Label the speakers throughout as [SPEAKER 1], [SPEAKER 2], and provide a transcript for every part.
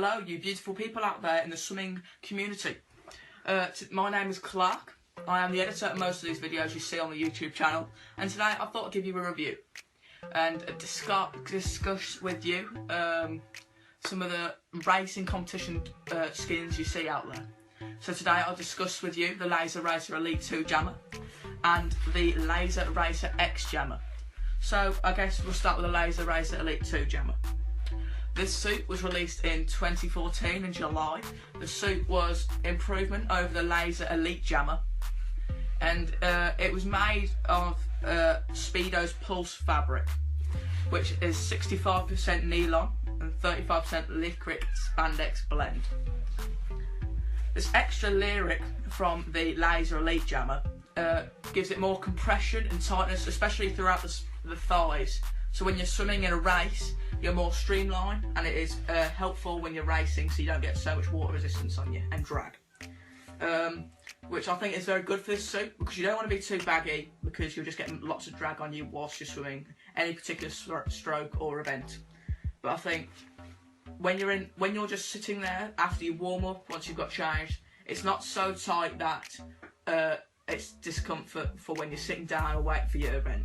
[SPEAKER 1] Hello, you beautiful people out there in the swimming community. My name is Clark. I am the editor of most of these videos you see on the YouTube channel, and today I thought I'd give you a review and discuss with you some of the racing competition skins you see out there. So today I'll discuss with you the Laser Racer Elite 2 Jammer and the Laser Racer X Jammer. So I guess we'll start with the Laser Racer Elite 2 Jammer. This suit was released in 2014 in July. The suit was improvement over the Laser Elite Jammer, and it was made of Speedo's Pulse fabric, which is 65% nylon and 35% lycra spandex blend. This extra lyric from the Laser Elite Jammer gives it more compression and tightness, especially throughout the thighs. So when you're swimming in a race, you're more streamlined, and it is helpful when you're racing, so you don't get so much water resistance on you and drag. Which I think is very good for this suit, because you don't want to be too baggy, because you'll just get lots of drag on you whilst you're swimming any particular stroke or event. But I think when you're just sitting there after you warm up, once you've got changed, it's not so tight that it's discomfort for when you're sitting down or waiting for your event.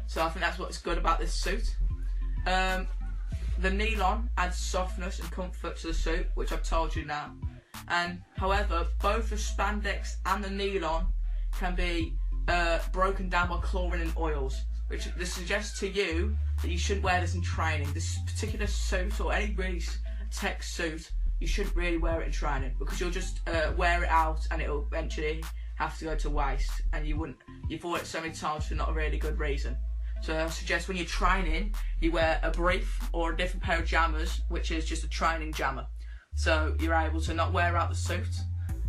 [SPEAKER 1] So I think that's what's good about this suit. The nylon adds softness and comfort to the suit, which I've told you now. And however, both the spandex and the nylon can be broken down by chlorine and oils, which this suggests to you that you shouldn't wear this in training. This particular suit, or any really tech suit, you shouldn't really wear it in training, because you'll just wear it out and it'll eventually have to go to waste, and you've worn it so many times for not a really good reason. So I suggest when you're training, you wear a brief or a different pair of jammers, which is just a training jammer. So you're able to not wear out the suit.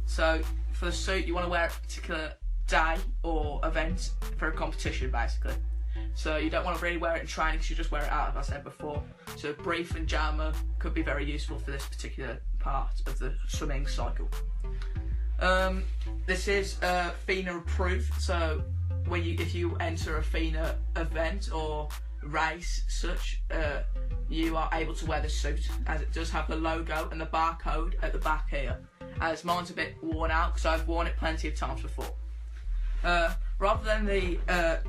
[SPEAKER 1] So for the suit, you want to wear it a particular day or event for a competition, basically. So you don't want to really wear it in training, because you just wear it out, as I said before. So brief and jammer could be very useful for this particular part of the swimming cycle. This is FINA approved, so if you enter a FINA event or race such, you are able to wear this suit, as it does have the logo and the barcode at the back here, as mine's a bit worn out because I've worn it plenty of times before. Rather than the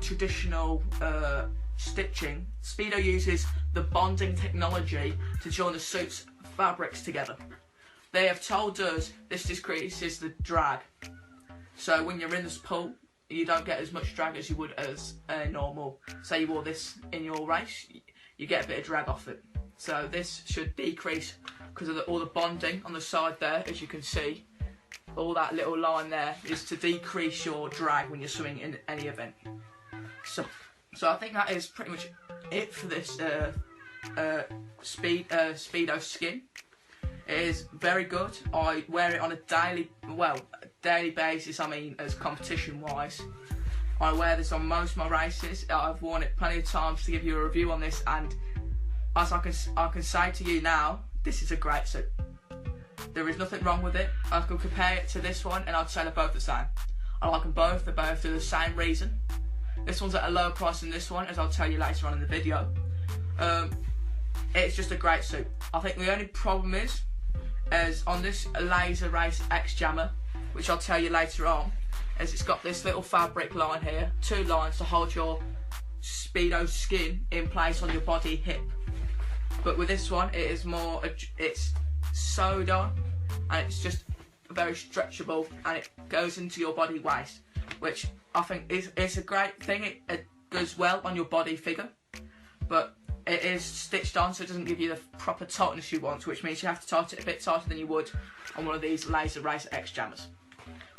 [SPEAKER 1] traditional stitching, Speedo uses the bonding technology to join the suit's fabrics together. They have told us this decreases the drag, so when you're in this pool, you don't get as much drag as you would as a normal. Say you wore this in your race, you get a bit of drag off it. So this should decrease because of all the bonding on the side there, as you can see. All that little line there is to decrease your drag when you're swimming in any event. So I think that is pretty much it for this Speedo skin. It is very good. I wear it on a daily basis, I mean, as competition wise. I wear this on most of my races. I've worn it plenty of times to give you a review on this, and as I can say to you now, this is a great suit. There is nothing wrong with it. I could compare it to this one, and I'd say they're both the same. I like them both. They both do the same reason. This one's at a lower price than this one, as I'll tell you later on in the video. It's just a great suit. I think the only problem is on this Laser Racer X Jammer, which I'll tell you later on, is it's got this little fabric line here, 2 lines to hold your Speedo skin in place on your body hip. But with this one, it is more, it's sewed on, and it's just very stretchable, and it goes into your body waist, which I think is a great thing. It goes well on your body figure, but it is stitched on, so it doesn't give you the proper tightness you want, which means you have to tighten it a bit tighter than you would on one of these Laser Racer X Jammers,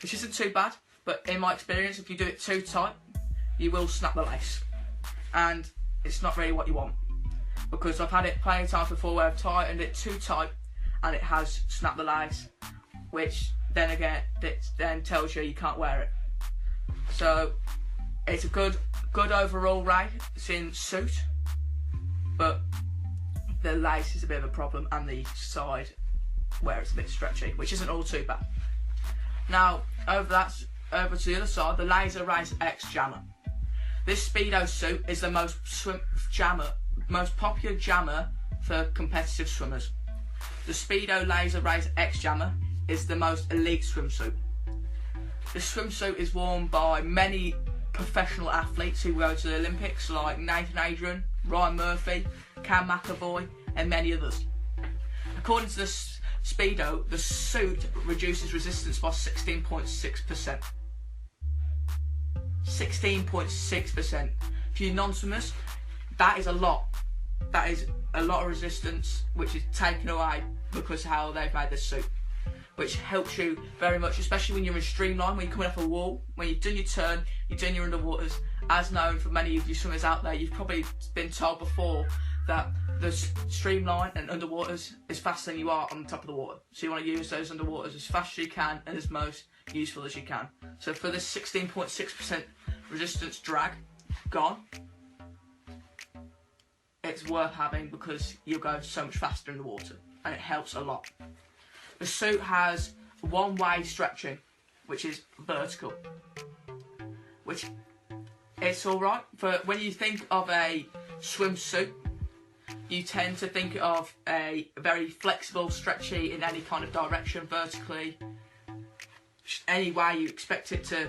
[SPEAKER 1] which isn't too bad. But in my experience, if you do it too tight, you will snap the lace, and it's not really what you want, because I've had it plenty of times before where I've tightened it too tight and it has snapped the lace, which then again it tells you can't wear it. So it's a good overall racing suit, but the lace is a bit of a problem, and the side where it's a bit stretchy, which isn't all too bad. Now over to the other side, the Laser Racer X Jammer. This Speedo suit is the most popular jammer for competitive swimmers. The Speedo LZR Jammer is the most elite swimsuit. This swimsuit is worn by many professional athletes who go to the Olympics, like Nathan Adrian, Ryan Murphy, Cam McAvoy, and many others. According to the Speedo, the suit reduces resistance by 16.6%. 16.6%. For you non-swimmers, that is a lot. That is a lot of resistance which is taken away because of how they've made this suit, which helps you very much, especially when you're in streamline, when you're coming off a wall, when you've done your turn, you've done your underwaters. As known for many of you swimmers out there, you've probably been told before that the streamline and underwaters is faster than you are on the top of the water. So you want to use those underwaters as fast as you can and as most useful as you can. So for this 16.6% resistance drag gone, it's worth having because you'll go so much faster in the water and it helps a lot. The suit has one-way stretching, which is vertical, which it's alright. For when you think of a swimsuit, you tend to think of a very flexible, stretchy in any kind of direction, vertically, any way you expect it to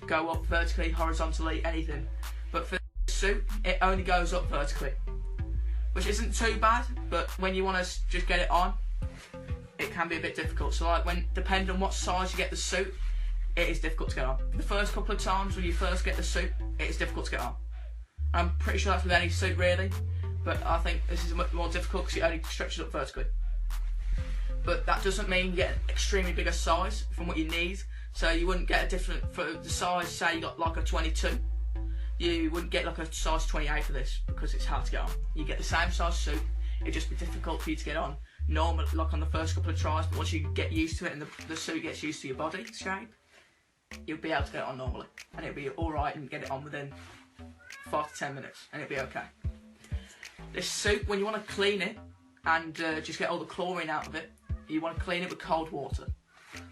[SPEAKER 1] go up, vertically, horizontally, anything. But for the suit, it only goes up vertically, which isn't too bad, but when you want to just get it on, it can be a bit difficult. So like depending on what size you get the suit, it is difficult to get on. The first couple of times when you first get the suit, it is difficult to get on. I'm pretty sure that's with any suit really, but I think this is much more difficult because it only stretches up vertically. But that doesn't mean you get an extremely bigger size from what you need. So you wouldn't get a different, for the size, say you got like a 22, you wouldn't get like a size 28 for this because it's hard to get on. You get the same size suit, it'd just be difficult for you to get on. Normal, like on the first couple of tries, but once you get used to it and the suit gets used to your body shape, you'll be able to get it on normally, and it'll be alright and get it on within 5 to 10 minutes, and it'll be okay. This suit, when you want to clean it and just get all the chlorine out of it, you want to clean it with cold water,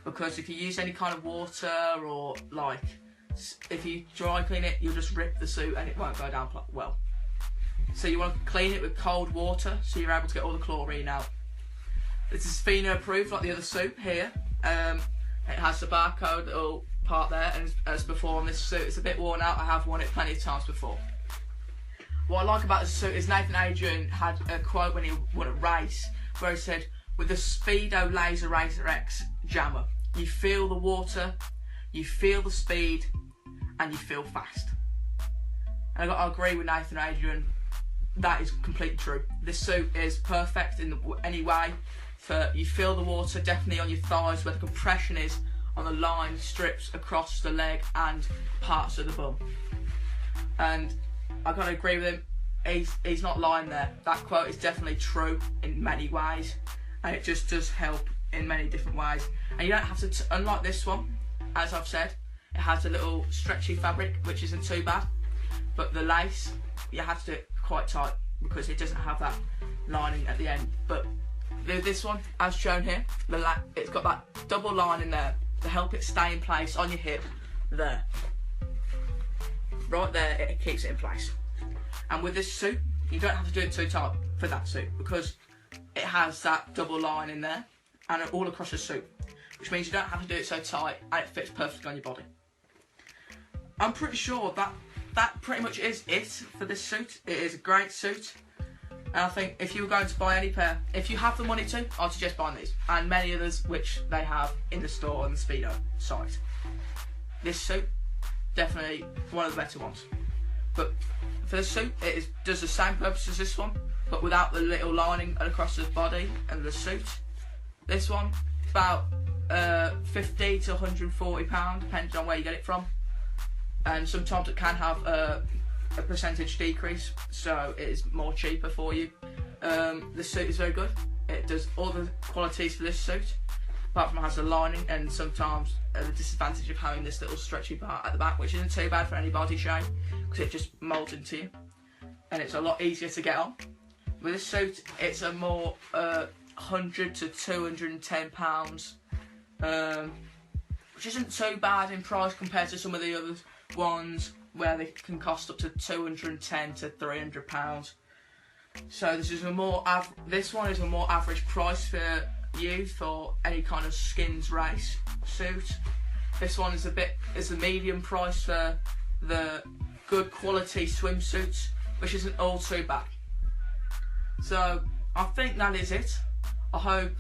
[SPEAKER 1] because if you use any kind of water or like if you dry clean it, you'll just rip the suit and it won't go down well. So you want to clean it with cold water so you're able to get all the chlorine out. This is FINA approved like the other suit here. It has the barcode little part there, and as before on this suit, it's a bit worn out. I have worn it plenty of times before. What I like about this suit is Nathan Adrian had a quote when he won a race where he said, with the Speedo LZR Jammer, you feel the water, you feel the speed, and you feel fast. And I got to agree with Nathan Adrian, that is completely true. This suit is perfect in any way. You feel the water definitely on your thighs where the compression is on the line strips across the leg and parts of the bum. And I've got to agree with him, he's not lying there. That quote is definitely true in many ways, and it just does help in many different ways. And you don't have to, unlike this one, as I've said, it has a little stretchy fabric which isn't too bad, but the lace, you have to do it quite tight because it doesn't have that lining at the end. But this one, as shown here, it's got that double line in there to help it stay in place on your hip there. Right there, it keeps it in place. And with this suit, you don't have to do it too tight for that suit because it has that double line in there and all across the suit, which means you don't have to do it so tight and it fits perfectly on your body. I'm pretty sure that pretty much is it for this suit. It is a great suit. And I think if you were going to buy any pair, if you have the money to, I'd suggest buying these and many others which they have in the store on the Speedo site. This suit, definitely one of the better ones. But for the suit, does the same purpose as this one, but without the little lining across the body and the suit. This one, about £50 to £140, depending on where you get it from. And sometimes it can have a percentage decrease, so it is more cheaper for you. This suit is very good. It does all the qualities for this suit, apart from it has a lining and sometimes the disadvantage of having this little stretchy part at the back, which isn't too bad for any body shape because it just moulds into you and it's a lot easier to get on. With this suit, it's a more £100 to £210, which isn't too bad in price compared to some of the other ones where they can cost up to £210 to £300. So this one is a more average price for you for any kind of skins race suit. This one is a medium price for the good quality swimsuits, which isn't all too bad. So I think that is it. I hope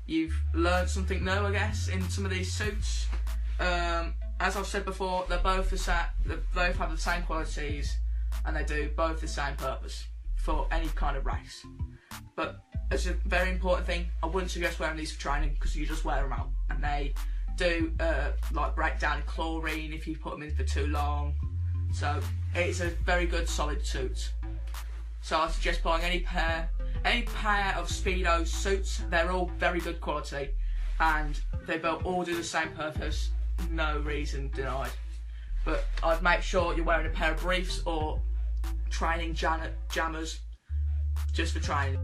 [SPEAKER 1] you've learned something new, I guess, in some of these suits. As I've said before, they both have the same qualities, and they do both the same purpose for any kind of race. But it's a very important thing. I wouldn't suggest wearing these for training, because you just wear them out, and they do like break down in chlorine if you put them in for too long. So it's a very good solid suit. So I suggest buying any pair of Speedo suits. They're all very good quality, and they all do the same purpose. No reason denied. But I'd make sure you're wearing a pair of briefs or training jammers just for training.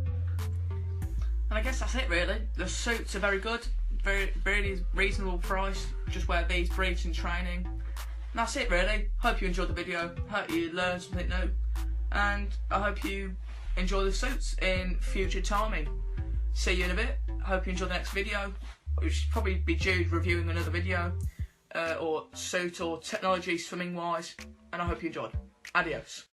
[SPEAKER 1] And I guess that's it really. The suits are very good, very reasonable price. Just wear these briefs in training. And that's it really. Hope you enjoyed the video. Hope you learned something new. And I hope you enjoy the suits in future timing. See you in a bit. Hope you enjoy the next video. We should probably be due reviewing another video or suit or technology swimming wise. And I hope you enjoyed. Adios.